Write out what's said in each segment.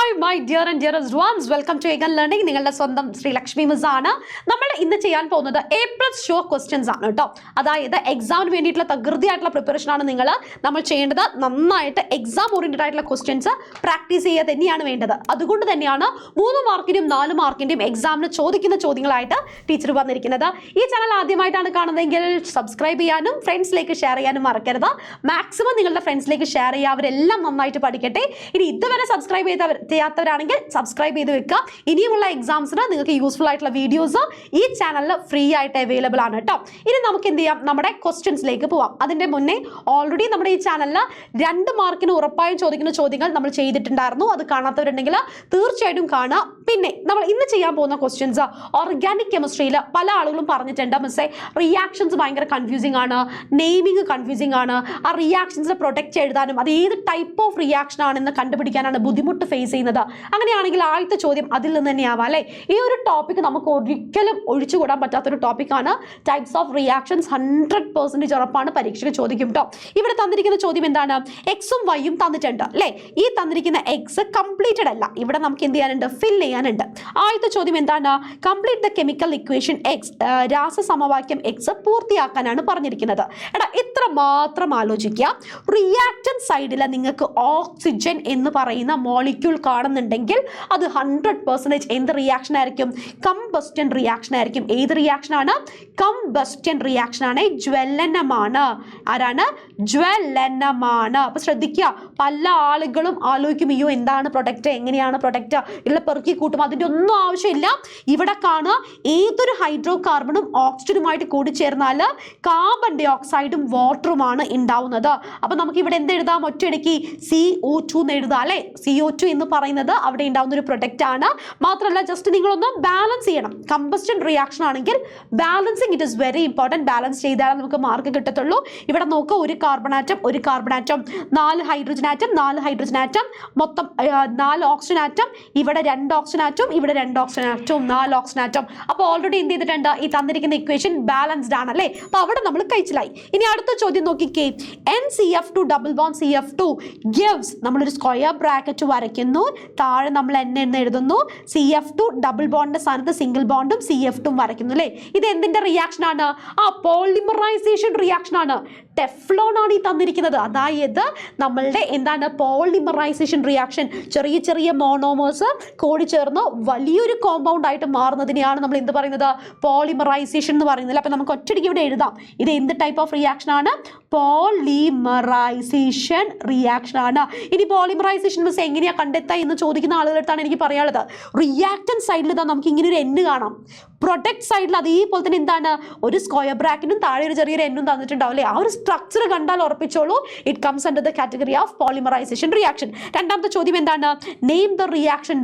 Hi my dear and dearest ones, welcome to again learning. നിങ്ങളുടെ സ്വന്തം Sreelakshmi miss ആണ്. നമ്മൾ ഇന്ന് ചെയ്യാൻ പോകുന്നത് A+ ഷുവർ ക്വസ്റ്റ്യൻസ് ആണ് കേട്ടോ. അതായത് എക്സാമിന് വേണ്ടിയിട്ടുള്ള തകൃതിയായിട്ടുള്ള പ്രിപ്പറേഷൻ ആണ് നമ്മൾ ചെയ്യേണ്ടത്. നന്നായിട്ട് എക്സാം ഓറിയന്റഡ് ആയിട്ടുള്ള ക്വസ്റ്റ്യൻസ് പ്രാക്ടീസ് ചെയ്യുക തന്നെയാണ് വേണ്ടത്. അതുകൊണ്ട് തന്നെയാണ് 3 മാർക്കിന്റെയും 4 മാർക്കിന്റെയും എക്സാമിന് ചോദിക്കുന്ന ചോദ്യങ്ങളായിട്ട് ടീച്ചർ വന്നിരിക്കുന്നത്. ഈ ചാനൽ ആദ്യമായിട്ടാണ് കാണുന്നതെങ്കിൽ സബ്സ്ക്രൈബ് ചെയ്യാനും ഫ്രണ്ട്സിലേക്ക് ഷെയർ ചെയ്യാനും മറക്കരുത്. മാക്സിമം നിങ്ങളുടെ ഫ്രണ്ട്സിലേക്ക് ഷെയർ ചെയ്യുക. അവരെല്ലാം നന്നായിട്ട് പഠിക്കട്ടെ. ഇനി ഇതുവരെ സബ്സ്ക്രൈബ് ചെയ്യാത്തവരാണെങ്കിൽ സബ്സ്ക്രൈബ് ചെയ്ത് വെക്കുക. ഇനിയുമുള്ള എക്സാംസിന് നിങ്ങൾക്ക് യൂസ്ഫുൾ ആയിട്ടുള്ള വീഡിയോസ് ഈ ചാനലിൽ ഫ്രീ ആയിട്ട് അവൈലബിൾ ആണ് കേട്ടോ. ഇനി നമുക്ക് എന്ത് ചെയ്യാം, നമ്മുടെ ക്വസ്റ്റ്യൻസിലേക്ക് പോവാം. അതിന്റെ മുന്നേ ഓൾറെഡി നമ്മുടെ ഈ ചാനലിൽ 2 മാർക്കിന് ഉറപ്പായും ചോദിക്കുന്ന ചോദ്യങ്ങൾ നമ്മൾ ചെയ്തിട്ടുണ്ടായിരുന്നു. അത് കാണാത്തവരുണ്ടെങ്കിൽ തീർച്ചയായിട്ടും കാണാം. പിന്നെ നമ്മൾ ഇന്ന് ചെയ്യാൻ പോകുന്ന ക്വസ്റ്റ്യൻസ് ഓർഗാനിക് കെമിസ്ട്രിയിൽ പല ആളുകളും പറഞ്ഞിട്ടുണ്ട്, മിസ്സേ റിയാക്ഷൻസ് ഭയങ്കര കൺഫ്യൂസിംഗ് ആണ്, നെയിമിങ് കൺഫ്യൂസിംഗ് ആണ്, ആ റിയാക്ഷൻസിനെ പ്രൊട്ടക്റ്റ് എഴുതാനും അത് ഏത് ടൈപ്പ് ഓഫ് റിയാക്ഷൻ ആണെന്ന് കണ്ടുപിടിക്കാനാണ് ബുദ്ധിമുട്ട് ഫേസ് ചെയ്യുന്നത്. അങ്ങനെയാണെങ്കിൽ ആദ്യത്തെ ചോദ്യം അതിൽ നിന്ന് തന്നെയാവാം അല്ലേ. ഈ ഒരു ടോപ്പിക് നമുക്ക് ഒരിക്കലും ഒഴിച്ചുകൂടാൻ പറ്റാത്തൊരു ടോപ്പിക്കാണ്. ടൈപ്സ് ഓഫ് റിയാക്ഷൻസ് 100% ഉറപ്പാണ് പരീക്ഷയ്ക്ക് ചോദിക്കും കേട്ടോ. ഇവിടെ തന്നിരിക്കുന്ന ചോദ്യം എന്താണ്, എക്സും വൈയും തന്നിട്ടുണ്ട് അല്ലേ. ഈ തന്നിരിക്കുന്ന എക്സ് കംപ്ലീറ്റഡ് അല്ല, ഇവിടെ നമുക്ക് എന്ത് ചെയ്യാനുണ്ട്, ഫിൽ ചെയ്യാനുണ്ട്. ആദ്യത്തെ ചോദ്യം എന്താണ്, complete the chemical equation X, രാസസമവാക്യം എക്സ് പൂർത്തിയാക്കാനാണ് പറഞ്ഞിരിക്കുന്നത്. എടാ ഇത്ര മാത്രം ആലോചിക്കുക. റിയാക്റ്റന്റ് സൈഡിൽ നിങ്ങൾക്ക് ഓക്സിജൻ എന്ന് പറയുന്ന മോളിക്യൂൾ കാണുന്നുണ്ടെങ്കിൽ അത് 100% എന്ത് റിയാക്ഷൻ ആയിരിക്കും, കമ്പസ്റ്റൻ റിയാക്ഷൻ ആയിരിക്കും. ഏത് റിയാക്ഷൻ ആണ്, കമ്പസ്റ്റൻ റിയാക്ഷൻ ആണ്, ജ്വലനമാണ്. ആരാണ്, ജ്വലനമാണ്. അപ്പൊ ശ്രദ്ധിക്കുക, പല ആളുകളും ആലോചിക്കും അയ്യോ എന്താണ് പ്രൊഡക്റ്റ്, എങ്ങനെയാണ് പ്രൊഡക്റ്റ്, ഇല്ല പെറുക്കി കൂട്ടും, അതിൻ്റെ ഒന്നും ആവശ്യമില്ല. ഇവിടെ കാണുക, ഏതൊരു ഹൈഡ്രോ കാർബണും ഓക്സിജനുമായിട്ട് കൂടിച്ചേർന്നാൽ കാർബൺ ഡൈ ഓക്സൈഡും വാട്ടറുമാണ് ഉണ്ടാവുന്നത്. അപ്പൊ നമുക്ക് ഇവിടെ എന്ത് എഴുതാം, ഒറ്റയടിക്ക് CO2 എന്ന് എഴുതാം അല്ലെ. CO2 എന്ന് പറയുന്നത് അവിടെ ഉണ്ടാവുന്ന ഒരു പ്രൊഡക്റ്റ് ആണ്. മാത്രമല്ല ജസ്റ്റ് നിങ്ങളൊന്ന് ബാലൻസ് ചെയ്യണം. കമ്പസ്റ്റൻ റിയാക്ഷൻ ആണെങ്കിൽ balancing it is very important. Balance ചെയ്താൽ നമുക്ക് മാർക്ക് കിട്ടത്തുള്ളൂ. ഇവിടെ നോക്കുക, ഒരു carbon atom, 4 hydrogen atom, 4 hydrogen atom, മൊത്തം 4 ഓക്സിജൻ ആറ്റം, ഇവിടെ 2 ഓക്സിജൻ ആറ്റം, ഇവിടെ 2 ഓക്സിജൻ ആറ്റവും 4 ഓക്സിജൻ ആറ്റം. അപ്പോൾ ഓൾറെഡി എന്ത് ചെയ്തിട്ടുണ്ട്, ഈ തന്നിരിക്കുന്ന ഇക്വേഷൻ ബാലൻസ്ഡ് ആണ് അല്ലേ. അപ്പോൾ അവിടെ നമ്മൾ കഴിച്ചിലായി. ഇനി അടുത്ത ചോദ്യം നോക്കിക്കേ, NCF2 double bond CF2 gives, നമ്മളൊരു സ്ക്വയർ ബ്രാക്കറ്റ് വരയ്ക്കുന്നു, താഴെ നമ്മൾ N എന്ന് എഴുതുന്നു, CF2 ഡബിൾ ബോണ്ടിന്റെ സ്ഥാനത്ത് സിംഗിൾ ബോണ്ടും CF2 വരയ്ക്കുന്നു അല്ലേ. ഇത് എന്തിന്റെ റിയാക്ഷൻ ആണ്, പോളിമറൈസേഷൻ റിയാക്ഷൻ ആണ്. ടെഫ്ലോൺ ആണ് ഈ തന്നിരിക്കുന്നത്. അതായത് നമ്മളുടെ എന്താണ്, പോളിമറൈസേഷൻ റിയാക്ഷൻ, ചെറിയ ചെറിയ മോണോമേഴ്സ് കൂടി ചേർന്ന് വലിയൊരു കോമ്പൗണ്ട് ആയിട്ട് മാറുന്നതിനെയാണ് നമ്മൾ എന്ത് പറയുന്നത്, പോളിമറൈസേഷൻ എന്ന് പറയുന്നത്. അപ്പൊ നമുക്ക് ഒറ്റയടിക്ക് ഇവിടെ എഴുതാം, ഇത് എന്ത് ടൈപ്പ് ഓഫ് റിയാക്ഷൻ ആണ്, പോളിമറൈസേഷൻ റിയാക്ഷൻ ആണ്. ഇനി പോളിമറൈസേഷൻ മിസ് എങ്ങനെയാ കണ്ടെത്തുക എന്ന് ചോദിക്കുന്ന ആളുകളടുത്താണ് എനിക്ക് പറയാനുള്ളത്. റിയാക്റ്റന്റ് സൈഡിൽ ഇതാ നമുക്ക് ഇങ്ങനെ ഒരു N കാണാം, പ്രൊഡക്റ്റ് സൈഡിൽ അതേപോലെ തന്നെ എന്താണ്, ഒരു സ്ക്വയർ ബ്രാക്കറ്റും താഴെ ഒരു ചെറിയൊരു എന്നും തന്നിട്ടുണ്ടാവും അല്ലേ. ആ ഒരു സ്ട്രക്ചർ കണ്ടാൽ ഉറപ്പിച്ചോളൂ, it comes under the category of polymerization reaction. രണ്ടാമത്തെ ചോദ്യം എന്താണ്, നെയിം ദ റിയാക്ഷൻ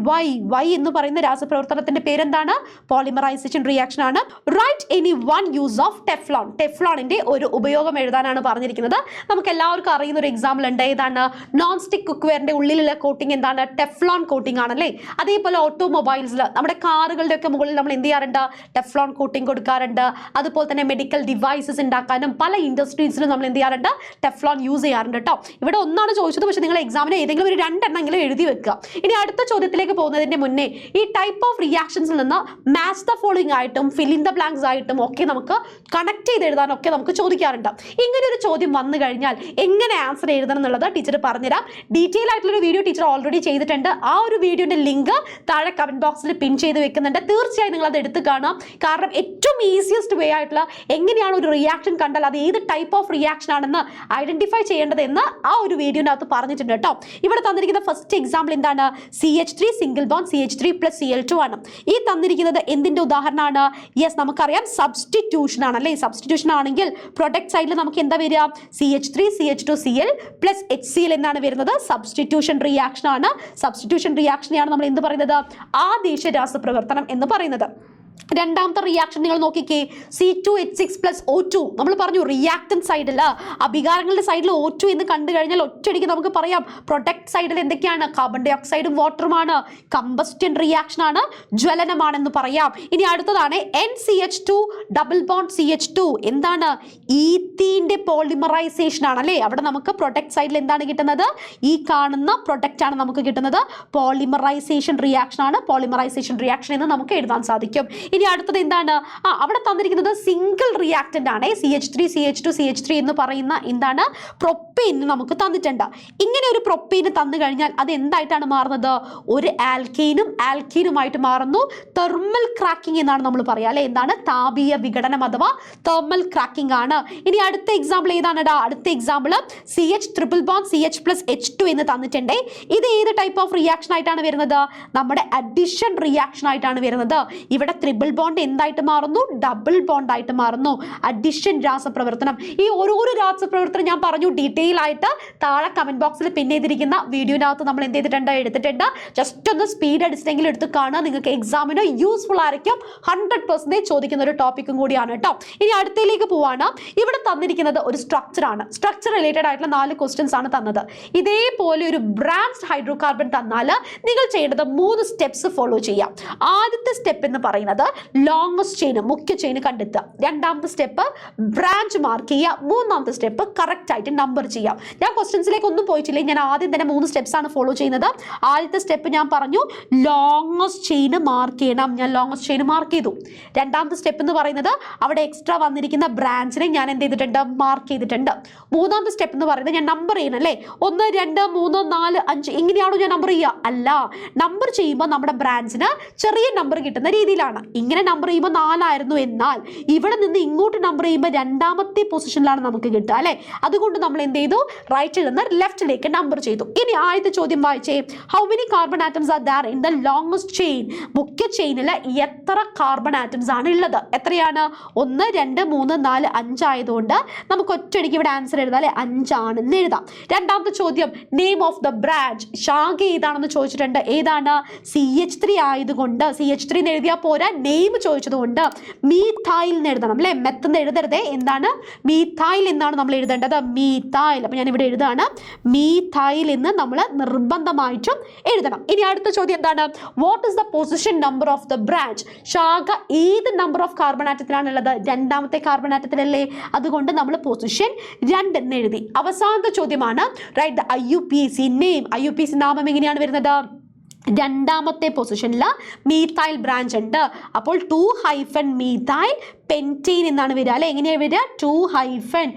വൈ എന്ന് പറയുന്ന രാസപ്രവർത്തനത്തിന്റെ പേരെന്താണ്, പോളിമറൈസേഷൻ റിയാക്ഷൻ ആണ്. Write any one use of Teflon, ടെഫ്ലോണിന്റെ ഒരു ഉപയോഗം എഴുതാനാണ് പറഞ്ഞിരിക്കുന്നത്. നമുക്ക് എല്ലാവർക്കും അറിയുന്ന ഒരു എക്സാമ്പിൾ ഉണ്ട്, ഏതാണ്, നോൺ സ്റ്റിക് കുക്ക്വെയറിന്റെ ഉള്ളിലുള്ള കോട്ടിംഗ് എന്താണ്, ടെഫ്ലോൺ കോട്ടിംഗ് ആണല്ലേ. അതേപോലെ ഓട്ടോമൊബൈൽസിൽ, നമ്മുടെ കാറുകളുടെ ഒക്കെ മുകളിൽ നമ്മൾ എന്ത് ചെയ്യാറുണ്ട്, ടെഫ്ലോൺ കോട്ടിംഗ് കൊടുക്കാറുണ്ട്. അതുപോലെ തന്നെ മെഡിക്കൽ ഡിവൈസസ് ഉണ്ടാക്കാനും പല ഇൻഡസ്ട്രീസിലും നമ്മൾ എന്ത് ചെയ്യാറുണ്ട്, ടെഫ്ലോൺ യൂസ് ചെയ്യാറുണ്ട് കേട്ടോ. ഇവിടെ ഒന്നാണ് ചോദിച്ചത്, പക്ഷേ നിങ്ങൾ എക്സാമിന് ഏതെങ്കിലും ഒരു 2 എണ്ണെങ്കിലും എഴുതി വെക്കുക. ഇനി അടുത്ത ചോദ്യത്തിലേക്ക് പോകുന്നതിന്റെ മുന്നേ ഈ ടൈപ്പ് ഓഫ് റിയാക്ഷൻസിൽ നിന്ന് മാച്ച് ദ ഫോളോയിങ് ആയിട്ടും ഫിൽ ഇൻ ദ ബ്ലാങ്ക്സ് ആയിട്ടും ഒക്കെ നമുക്ക് കണക്ട് ചെയ്ത് എഴുതാനൊക്കെ നമുക്ക് ചോദിക്കാറുണ്ട്. ഇങ്ങനെ ഒരു ചോദ്യം വന്നു കഴിഞ്ഞാൽ എങ്ങനെ ആൻസർ എഴുതണം എന്നുള്ളത് ടീച്ചർ പറഞ്ഞുതരാം. ഡീറ്റെയിൽ ആയിട്ടുള്ള വീഡിയോ ടീച്ചർ ഓൾറെഡി ചെയ്തിട്ടുണ്ട്. ആ ഒരു വീഡിയോന്റെ ലിങ്ക് താഴെ കമന്റ് ബോക്സിൽ പിൻ ചെയ്ത് വെക്കുന്നുണ്ട്. തീർച്ചയായും നിങ്ങൾ അത് എടുത്ത് കാണാം. കാരണം ഏറ്റവും ഈസിയസ്റ്റ് വേ ആയിട്ടുള്ള എങ്ങനെയാണ് ഒരു റിയാക്ഷൻ കണ്ടാൽ അത് ഏത് ടൈപ്പ് ഓഫ് റിയാക്ഷൻ ആണെന്ന് ഐഡന്റിഫൈ ചെയ്യേണ്ടത് എന്ന് ആ ഒരു വീഡിയോനകത്ത് പറഞ്ഞിട്ടുണ്ട് കേട്ടോ. ഇവിടെ തന്നിരിക്കുന്ന ഫസ്റ്റ് എക്സാമ്പിൾ എന്താണ്, CH3 single bond CH3 + Cl2 ആണ്. ഈ തന്നിരിക്കുന്നത് എന്തിന്റെ ഉദാഹരണമാണ്, യെസ് നമുക്കറിയാം സബ്സ്റ്റിറ്റ്യൂഷൻ ആണ് അല്ലേ. സബ്സ്റ്റിറ്റ്യൂഷൻ ആണെങ്കിൽ പ്രൊഡക്റ്റ് സൈഡിൽ നമുക്ക് എന്താ വരിക, CH3 CH2Cl + HCl എന്നാണ് വരുന്നത്. സബ്സ്റ്റിറ്റ്യൂഷൻ റിയാക്ഷൻ ആണ്. സബ്സ്റ്റിറ്റ്യൂഷൻ റിയാക്ഷനെയാണ് നമ്മൾ എന്ത് പറയുന്നത്, ആദേശ രാസപ്രവർത്തനം എന്ന് പറയുന്നത്. രണ്ടാമത്തെ റിയാക്ഷൻ നിങ്ങൾ നോക്കിക്കേ, C2H6+O2. നമ്മൾ പറഞ്ഞു റിയാക്ടൻ സൈഡിൽ അഭികാരങ്ങളുടെ സൈഡിൽ O2 എന്ന് കണ്ടു കഴിഞ്ഞാൽ ഒറ്റയടിക്ക് നമുക്ക് പറയാം പ്രൊഡക്റ്റ് സൈഡിൽ എന്തൊക്കെയാണ്, കാർബൺ ഡൈ ഓക്സൈഡും വാട്ടറുമാണ്, കമ്പസ്റ്റൻ റിയാക്ഷൻ ആണ്, ജ്വലനമാണെന്ന് പറയാം. ഇനി അടുത്തതാണ് NCH2 ഡബിൾ ബോണ്ട് CH2. എന്താണ്, ഈത്തീൻ്റെ പോളിമറൈസേഷൻ ആണ് അല്ലേ. അവിടെ നമുക്ക് പ്രൊഡക്റ്റ് സൈഡിൽ എന്താണ് കിട്ടുന്നത്, ഈ കാണുന്ന പ്രൊഡക്റ്റ് ആണ് നമുക്ക് കിട്ടുന്നത്, പോളിമറൈസേഷൻ റിയാക്ഷൻ ആണ്. പോളിമറൈസേഷൻ റിയാക്ഷൻ എന്ന് നമുക്ക് എഴുതാൻ സാധിക്കും. ഇനി അടുത്തത് എന്താണ്, അവിടെ തന്നിരിക്കുന്നത് സിംഗിൾ റിയാക്റ്റന്റ് ആണ്, CH3 എന്ന് പറയുന്ന എന്താണ് പ്രൊപ്പൈൻ നമുക്ക് തന്നിട്ടുണ്ട്. ഇങ്ങനെ ഒരു പ്രൊപ്പൈൻ തന്നു കഴിഞ്ഞാൽ അത് എന്തായിട്ടാണ് മാറുന്നത്, ഒരു ആൽക്കീനുമായിട്ട് മാറുന്നു. തെർമൽ ക്രാക്കിംഗ് എന്നാണ് നമ്മൾ പറയുക അല്ലെ. എന്താണ്, താപീയ വിഘടനം അഥവാ തെർമൽ ക്രാക്കിംഗ് ആണ്. ഇനി അടുത്ത എക്സാമ്പിൾ ഏതാണെടാ, അടുത്ത example CH triple bond CH+H2 എന്ന് തന്നിട്ടുണ്ട്. ഇത് ഏത് ടൈപ്പ് ഓഫ് റിയാക്ഷൻ ആയിട്ടാണ് വരുന്നത്, നമ്മുടെ അഡിഷൻ റിയാക്ഷൻ ആയിട്ടാണ് വരുന്നത്. ഇവിടെ ട്രിപ്പിൾ ബോണ്ട് എന്തായിട്ട് മാറുന്നു, ഡബിൾ ബോണ്ട് ആയിട്ട് മാറുന്നു. അഡിഷൻ രാസപ്രവർത്തനം. ഈ ഓരോരോ രാസപ്രവർത്തനം ഞാൻ പറഞ്ഞു ഡീറ്റെയിൽ ആയിട്ട് താഴെ കമന്റ് ബോക്സിൽ പിൻ ചെയ്തിരിക്കുന്ന വീഡിയോനകത്ത് നമ്മൾ എന്ത് ചെയ്തിട്ടുണ്ട്, എടുത്തിട്ടുണ്ട്. ജസ്റ്റ് ഒന്ന് സ്പീഡ് അടിച്ചെങ്കിലും എടുത്ത് കാണുക, നിങ്ങൾക്ക് എക്സാമിന് യൂസ്ഫുൾ ആയിരിക്കും. 100% ചോദിക്കുന്ന ഒരു ടോപ്പിക്കും കൂടിയാണ് കേട്ടോ. ഇനി അടുത്തയിലേക്ക് പോവാണ്. ഇവിടെ തന്നിരിക്കുന്നത് ഒരു സ്ട്രക്ചർ ആണ്. സ്ട്രക്ചർ റിലേറ്റഡ് ആയിട്ടുള്ള 4 ക്വസ്റ്റ്യൻസ് ആണ് തന്നത്. ഇതേപോലെ ഒരു ബ്രാഞ്ച് ഹൈഡ്രോ കാർബൺ തന്നാൽ നിങ്ങൾ ചെയ്യേണ്ടത് 3 സ്റ്റെപ്സ് ഫോളോ ചെയ്യാം. ആദ്യത്തെ സ്റ്റെപ്പ് എന്ന് പറയുന്നത് ലോങ്സ്റ്റ് ചെയിൻ, മുഖ്യ ചെയിൻ കണ്ടെത്തുക. രണ്ടാമത്തെ സ്റ്റെപ്പ് ബ്രാഞ്ച് മാർക്ക് ചെയ്യുക. മൂന്നാമത്തെ സ്റ്റെപ്പ് കറക്റ്റ് ആയിട്ട് നമ്പർ ചെയ്യാം. ഞാൻ ക്വസ്റ്റ്യൻസിലേക്ക് ഒന്നും പോയിട്ടില്ല, ഞാൻ ആദ്യം തന്നെ 3 സ്റ്റെപ്സ് ആണ് ഫോളോ ചെയ്യുന്നത്. ആദ്യത്തെ സ്റ്റെപ്പ് ഞാൻ പറഞ്ഞു ലോങ്സ്റ്റ് ചെയിൻ മാർക്ക് ചെയ്യണം. ഞാൻ ലോങ്സ്റ്റ് ചെയിൻ മാർക്ക് ചെയ്തു. രണ്ടാമത്തെ സ്റ്റെപ്പ് എന്ന് പറയുന്നത് അവിടെ എക്സ്ട്രാ വന്നിരിക്കുന്ന ബ്രാഞ്ചിനെ ഞാൻ എന്ത് ചെയ്തിട്ടുണ്ട്, മാർക്ക് ചെയ്തിട്ടുണ്ട്. മൂന്നാമത്തെ സ്റ്റെപ്പ് എന്ന് പറയുന്നത് ഞാൻ നമ്പർ ചെയ്യണം അല്ലേ. 1 2 3 4 5 ഇങ്ങനെയാണോ ഞാൻ നമ്പർ ചെയ്യുക, അല്ല. നമ്പർ ചെയ്യുമ്പോൾ നമ്മുടെ ബ്രാഞ്ചിന് ചെറിയ നമ്പർ കിട്ടുന്ന രീതിയിലാണ്. ഇങ്ങനെ നമ്പർ ചെയ്യുമ്പോൾ 4 ആയിരുന്നു, എന്നാൽ ഇവിടെ നിന്ന് ഇങ്ങോട്ട് നമ്പർ ചെയ്യുമ്പോൾ രണ്ടാമത്തെ പൊസിഷനിലാണ് നമുക്ക് കിട്ടുക അല്ലെ. അതുകൊണ്ട് നമ്മൾ എന്ത് ചെയ്തു, റൈറ്റിൽ നിന്ന് ലെഫ്റ്റിലേക്ക് നമ്പർ ചെയ്തു. ഇനി ആദ്യത്തെ ചോദ്യം വായിച്ചേ, how many carbon atoms are there in the longest chain. മുഖ്യ ചെയിനിൽ എത്ര കാർബൺ ആറ്റംസ് ആണ് ഉള്ളത്, എത്രയാണ്, 1 2 3 4 5 ആയതുകൊണ്ട് നമുക്ക് ഒറ്റയടിക്ക് ഇവിടെ ആൻസർ എഴുതാം അല്ലെ, 5 ആണെന്ന് എഴുതാം. രണ്ടാമത്തെ ചോദ്യം, നെയിം ഓഫ് ദ ബ്രാഞ്ച്, ശാഖ ഏതാണെന്ന് ചോദിച്ചിട്ടുണ്ട്. ഏതാണ്, CH3 ആയതുകൊണ്ട് CH3 എന്ന് എഴുതിയാൽ പോരാ, നെയിം ചോദിച്ചതുകൊണ്ട് മീഥൈൽ എന്ന് എഴുതണം അല്ലെ. മെത്ത് എന്ന് എഴുതരുതേ, എന്താണ്, മീഥൈൽ എന്നാണ് നമ്മൾ എഴുതേണ്ടത്, മീഥൈൽ. അപ്പൊ ഞാൻ ഇവിടെ എഴുതാണ് മീഥൈൽ എന്ന് നമ്മൾ നിർബന്ധമായിട്ടും എഴുതണം. ഇനി അടുത്ത ചോദ്യം എന്താണ്, what is the position number of the branch. ശാഖ ഏത് നമ്പർ ഓഫ് കാർബൺ ആറ്റത്തിലാണ് ഉള്ളത്, രണ്ടാമത്തെ കാർബൺ ആറ്റത്തിലല്ലേ. അതുകൊണ്ട് നമ്മൾ പൊസിഷൻ 2 എന്ന് എഴുതി. അവസാനത്തെ ചോദ്യമാണ്, write the IUPAC name. IUPAC നാമം എങ്ങനെയാണ് വരുന്നത്, രണ്ടാമത്തെ പൊസിഷനിൽ മീഥൈൽ ബ്രാഞ്ച് ഉണ്ട്. അപ്പോൾ 2- മീഥൈൽ പെൻറ്റെയിൻ എന്നാണ് വരിക അല്ലെ. എങ്ങനെയാണ് വരിക, 2-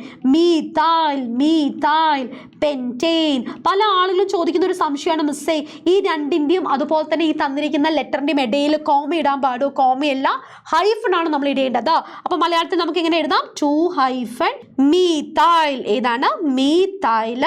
മീഥൈൽ പെൻറ്റെയിൻ. പല ആളുകളും ചോദിക്കുന്ന ഒരു സംശയമാണ്, മിസ്സേ ഈ രണ്ടിൻ്റെയും അതുപോലെ തന്നെ ഈ തന്നിരിക്കുന്ന ലെറ്ററിൻ്റെയും ഇടയിൽ കോമ ഇടാൻ പാടുമോ. കോമയല്ല, ഹൈഫൺ ആണ് നമ്മൾ ഇടേണ്ടത്. അപ്പോൾ മലയാളത്തിൽ നമുക്ക് എങ്ങനെ എഴുതാം, 2- മീഥൈൽ. ഏതാണ്, മീഥൈൽ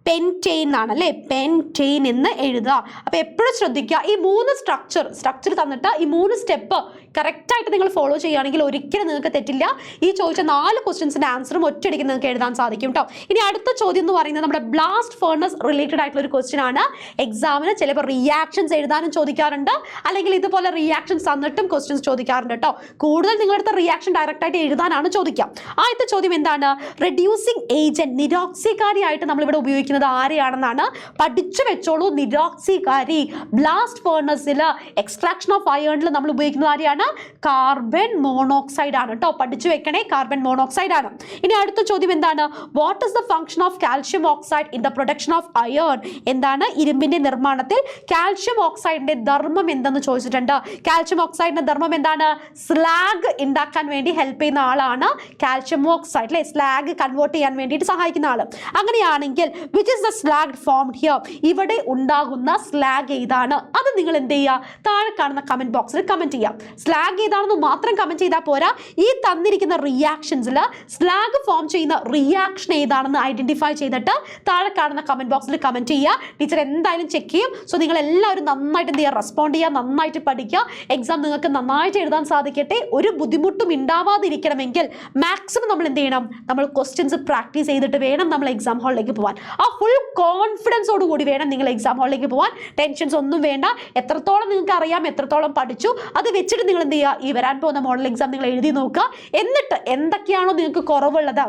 പെൻറ്റെയിൻ ആണ് അല്ലേ, പെൻറ്റെയിൻ എന്ന് എഴുതുക. അപ്പോൾ എപ്പോഴും ശ്രദ്ധിക്കുക, ഈ 3 സ്ട്രക്ചർ തന്നിട്ട് ഈ 3 സ്റ്റെപ്പ് കറക്റ്റായിട്ട് നിങ്ങൾ ഫോളോ ചെയ്യുകയാണെങ്കിൽ ഒരിക്കലും നിങ്ങൾക്ക് തെറ്റില്ല. ഈ ചോദിച്ച 4 ക്വസ്റ്റ്യൻസിൻ്റെ ആൻസറും ഒറ്റയടിക്ക് നിങ്ങൾക്ക് എഴുതാൻ സാധിക്കും കേട്ടോ. ഇനി അടുത്ത ചോദ്യം എന്ന് പറയുന്നത് നമ്മുടെ ബ്ലാസ്റ്റ് ഫേർണസ് റിലേറ്റഡ് ആയിട്ടുള്ള ഒരു ക്വസ്റ്റ്യൻ ആണ്. എക്സാമിന് ചിലപ്പോൾ റിയാക്ഷൻസ് എഴുതാനും ചോദിക്കാറുണ്ട്, അല്ലെങ്കിൽ ഇതുപോലെ റിയാക്ഷൻസ് തന്നിട്ടും ക്വസ്റ്റ്യൻസ് ചോദിക്കാറുണ്ട് കേട്ടോ. കൂടുതൽ നിങ്ങളടുത്ത റിയാക്ഷൻ ഡയറക്റ്റ് ആയിട്ട് എഴുതാനാണ് ചോദിക്കുക. ആദ്യത്തെ ചോദ്യം എന്താണ്, റെഡ്യൂസിങ് ഏജന്റ്, നിരോക്സികാരിയായിട്ട് നമ്മളിവിടെ ഉപയോഗിക്കുന്നത് ആരെയാണെന്നാണ്. പഠിച്ചു വെച്ചോളൂ, നിരോക്സികാരി. ബ്ലാസ്റ്റ് ഫേർണസിൽ എക്സ്ട്രാക്ഷൻ ഓഫ് അയണിൽ നമ്മൾ ഉപയോഗിക്കുന്നത് ആരെയാണ്, കാർബൺ മോണോക്സൈഡ് ആണ് കേട്ടോ. പഠിച്ചു വെക്കണേ, കാർബൺ മോണോക്സൈഡ് ആണ്. ഇനി അടുത്ത ചോദ്യം എന്താണ്, what is the function of calcium oxide in the production of iron. എന്താണ്, ഇരുമ്പിന്റെ നിർമ്മാണത്തിൽ കാൽഷ്യം ഓക്സൈഡിന്റെ ധർമ്മം എന്തെന്ന് ചോദിച്ചിട്ടുണ്ട്. കാൽഷ്യം ഓക്സൈഡിന്റെ ധർമ്മം എന്താണ്, സ്ലാഗ് ഉണ്ടാക്കാൻ വേണ്ടി ഹെൽപ്പ് ചെയ്യുന്ന ആളാണ് കാൽഷ്യം ഓക്സൈഡ് അല്ലെ. സ്ലാഗ് കൺവേർട്ട് ചെയ്യാൻ വേണ്ടിയിട്ട് സഹായിക്കുന്ന ആൾ. അങ്ങനെയാണെങ്കിൽ which is the slag formed here, ഇവിടെ ഉണ്ടാകുന്ന സ്ലാഗ് ഏതാണ്, അത് നിങ്ങൾ എന്ത് ചെയ്യുക, താഴെ കാണുന്ന കമന്റ് ബോക്സിൽ കമന്റ് ചെയ്യാം. സ്ലാഗ് ഏതാണെന്ന് മാത്രം കമന്റ് ചെയ്താൽ പോരാ, ഈ തന്നിരിക്കുന്ന റിയാക്ഷൻസിൽ സ്ലാഗ് ഫോം ചെയ്യുന്ന റിയാക്ഷൻ ഏതാണെന്ന് ഐഡന്റിഫൈ ചെയ്തിട്ട് താഴെ കാണുന്ന കമന്റ് ബോക്സിൽ കമന്റ് ചെയ്യുക. ടീച്ചർ എന്തായാലും ചെക്ക് ചെയ്യും. സോ നിങ്ങൾ എല്ലാവരും നന്നായിട്ട് എന്ത് ചെയ്യുക, റെസ്പോണ്ട് ചെയ്യുക, നന്നായിട്ട് പഠിക്കുക. എക്സാം നിങ്ങൾക്ക് നന്നായിട്ട് എഴുതാൻ സാധിക്കട്ടെ. ഒരു ബുദ്ധിമുട്ടും ഉണ്ടാവാതിരിക്കണമെങ്കിൽ മാക്സിമം നമ്മൾ എന്ത് ചെയ്യണം, നമ്മൾ ക്വസ്റ്റ്യൻസ് പ്രാക്ടീസ് ചെയ്തിട്ട് വേണം നമ്മൾ എക്സാം ഹാളിലേക്ക് പോകാൻ. ആ ഫുൾ കോൺഫിഡൻസോട് കൂടി വേണം നിങ്ങൾ എക്സാം ഹാളിലേക്ക് പോകാൻ. ടെൻഷൻസ് ഒന്നും വേണ്ട. എത്രത്തോളം നിങ്ങൾക്ക് അറിയാം, എത്രത്തോളം പഠിച്ചു, അത് വെച്ചിട്ട് നിങ്ങൾ എന്ത് ചെയ്യുക, ഈ വരാൻ പോകുന്ന മോഡൽ എക്സാം നിങ്ങൾ എഴുതി നോക്കുക. എന്നിട്ട് എന്തൊക്കെയാണോ നിങ്ങൾക്ക് കുറവുള്ളത്,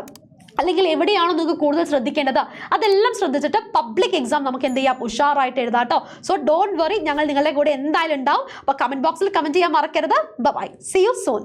അല്ലെങ്കിൽ എവിടെയാണോ നിങ്ങൾക്ക് കൂടുതൽ ശ്രദ്ധിക്കേണ്ടത്, അതെല്ലാം ശ്രദ്ധിച്ചിട്ട് പബ്ലിക് എക്സാം നമുക്ക് എന്ത് ചെയ്യാം, ഉഷാറായിട്ട് എഴുതാം കേട്ടോ. സോ ഡോണ്ട് വറി, ഞങ്ങൾ നിങ്ങളുടെ കൂടെ എന്തായാലും ഉണ്ടാവും. അപ്പോൾ കമന്റ് ബോക്സിൽ കമന്റ് ചെയ്യാൻ മറക്കരുത്. Bye, see you soon.